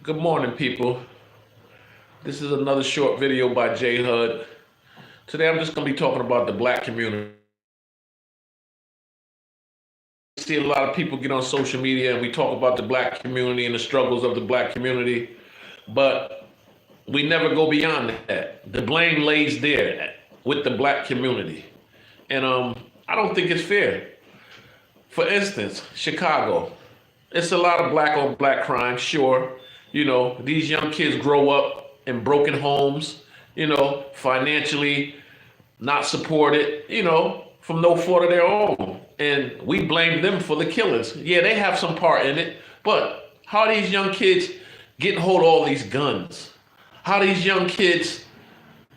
Good morning, people. This is another short video by J Hud. Today I'm just going to be talking about the black community. I see a lot of people get on social media and we talk about the black community and the struggles of the black community, but we never go beyond that. The blame lays there with the black community. And I don't think it's fair. For instance, Chicago. It's a lot of black on black crime, sure. These young kids grow up in broken homes, financially not supported, from no fault of their own. And we blame them for the killings. Yeah, they have some part in it, but how are these young kids getting hold of all these guns? How are these young kids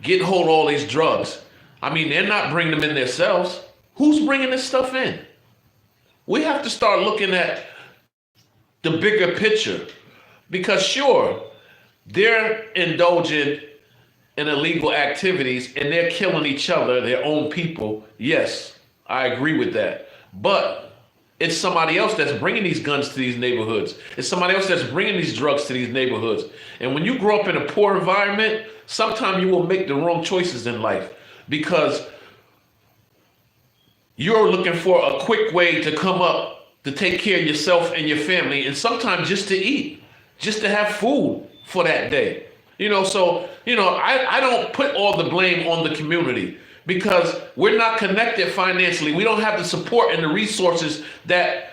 getting hold of all these drugs? I mean, they're not bringing them in themselves. Who's bringing this stuff in? We have to start looking at the bigger picture. Because sure, they're indulging in illegal activities and they're killing each other, their own people. Yes, I agree with that. But it's somebody else that's bringing these guns to these neighborhoods. It's somebody else that's bringing these drugs to these neighborhoods. And when you grow up in a poor environment, sometimes you will make the wrong choices in life because you're looking for a quick way to come up to take care of yourself and your family, and sometimes just to eat, just to have food for that day. I don't put all the blame on the community because we're not connected financially. We don't have the support and the resources that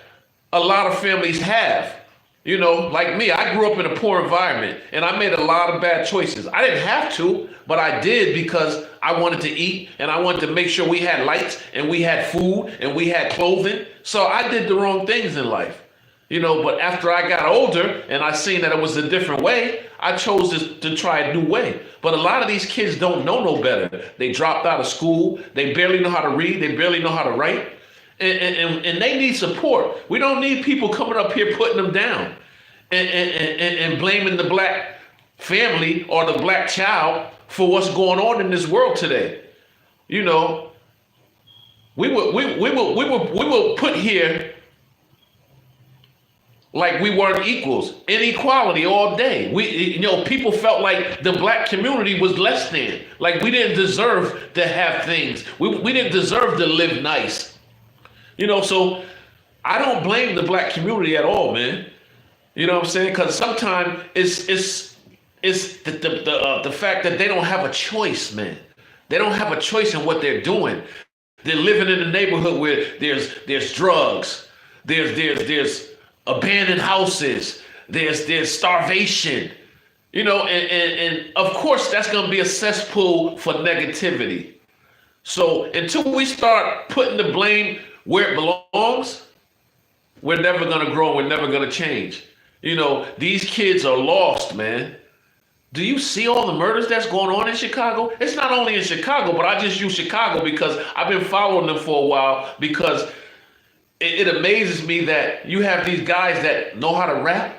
a lot of families have. Like me, I grew up in a poor environment and I made a lot of bad choices. I didn't have to, but I did because I wanted to eat and I wanted to make sure we had lights and we had food and we had clothing. So I did the wrong things in life. But after I got older and I seen that it was a different way, I chose to try a new way. But a lot of these kids don't know no better. They dropped out of school. They barely know how to read. They barely know how to write. And they need support. We don't need people coming up here putting them down and blaming the black family or the black child for what's going on in this world today. We were put here like we weren't equals, inequality all day. People felt like the black community was less than, like we didn't deserve to have things. We didn't deserve to live nice. So I don't blame the black community at all, man. You know what I'm saying? Because sometimes it's the fact that they don't have a choice, man. They don't have a choice in what they're doing. They're living in a neighborhood where there's drugs, there's abandoned houses, there's starvation, and of course that's going to be a cesspool for negativity. So until we start putting the blame where it belongs, we're never going to grow, we're never going to change. These kids are lost, man. Do you see all the murders that's going on in Chicago? It's not only in Chicago, but I just use Chicago because I've been following them for a while, because it amazes me that you have these guys that know how to rap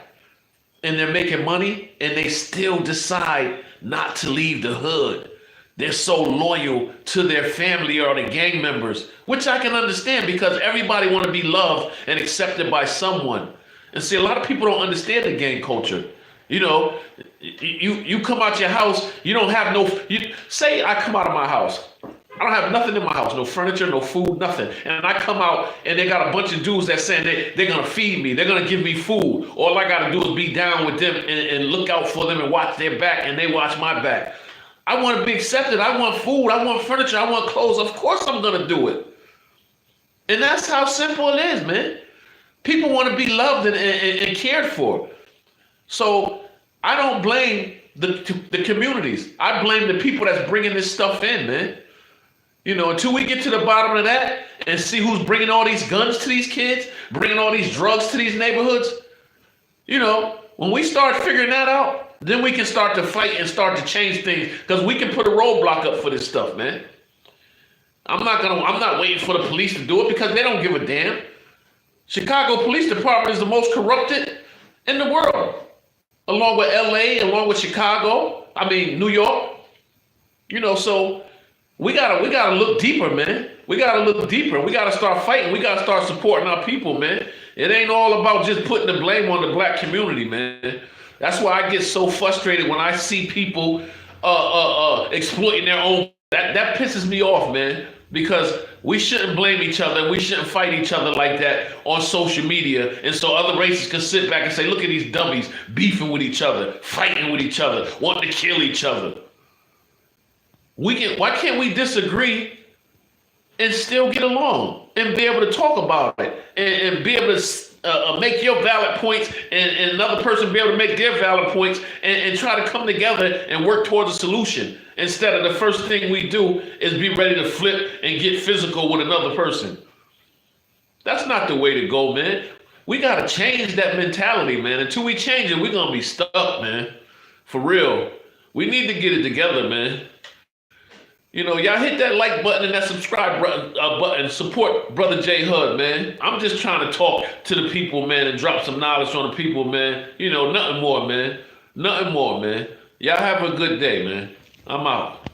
and they're making money and they still decide not to leave the hood. They're so loyal to their family or the gang members, which I can understand because everybody want to be loved and accepted by someone. And see, a lot of people don't understand the gang culture. You come out your house, you don't have say I come out of my house. I don't have nothing in my house, no furniture, no food, nothing. And I come out and they got a bunch of dudes that saying they're going to feed me. They're going to give me food. All I got to do is be down with them and look out for them and watch their back, and they watch my back. I want to be accepted. I want food. I want furniture. I want clothes. Of course I'm going to do it. And that's how simple it is, man. People want to be loved and cared for. So I don't blame the communities. I blame the people that's bringing this stuff in, man. Until we get to the bottom of that and see who's bringing all these guns to these kids, bringing all these drugs to these neighborhoods, when we start figuring that out, then we can start to fight and start to change things, because we can put a roadblock up for this stuff, man. I'm not waiting for the police to do it because they don't give a damn. Chicago Police Department is the most corrupted in the world, along with LA, along with New York. So we gotta look deeper, man. We got to look deeper. We got to start fighting. We got to start supporting our people, man. It ain't all about just putting the blame on the black community, man. That's why I get so frustrated when I see people exploiting their own. That pisses me off, man. Because we shouldn't blame each other. We shouldn't fight each other like that on social media. And so other races can sit back and say, look at these dummies beefing with each other, fighting with each other, wanting to kill each other. Why can't we disagree and still get along and be able to talk about it and be able to make your valid points and another person be able to make their valid points and try to come together and work towards a solution instead of the first thing we do is be ready to flip and get physical with another person. That's not the way to go, man. We got to change that mentality, man. Until we change it, we're going to be stuck, man. For real. We need to get it together, man. You know, y'all hit that like button and that subscribe button. Support Brother J Hud, man. I'm just trying to talk to the people, man, and drop some knowledge on the people, man. You know, nothing more, man. Nothing more, man. Y'all have a good day, man. I'm out.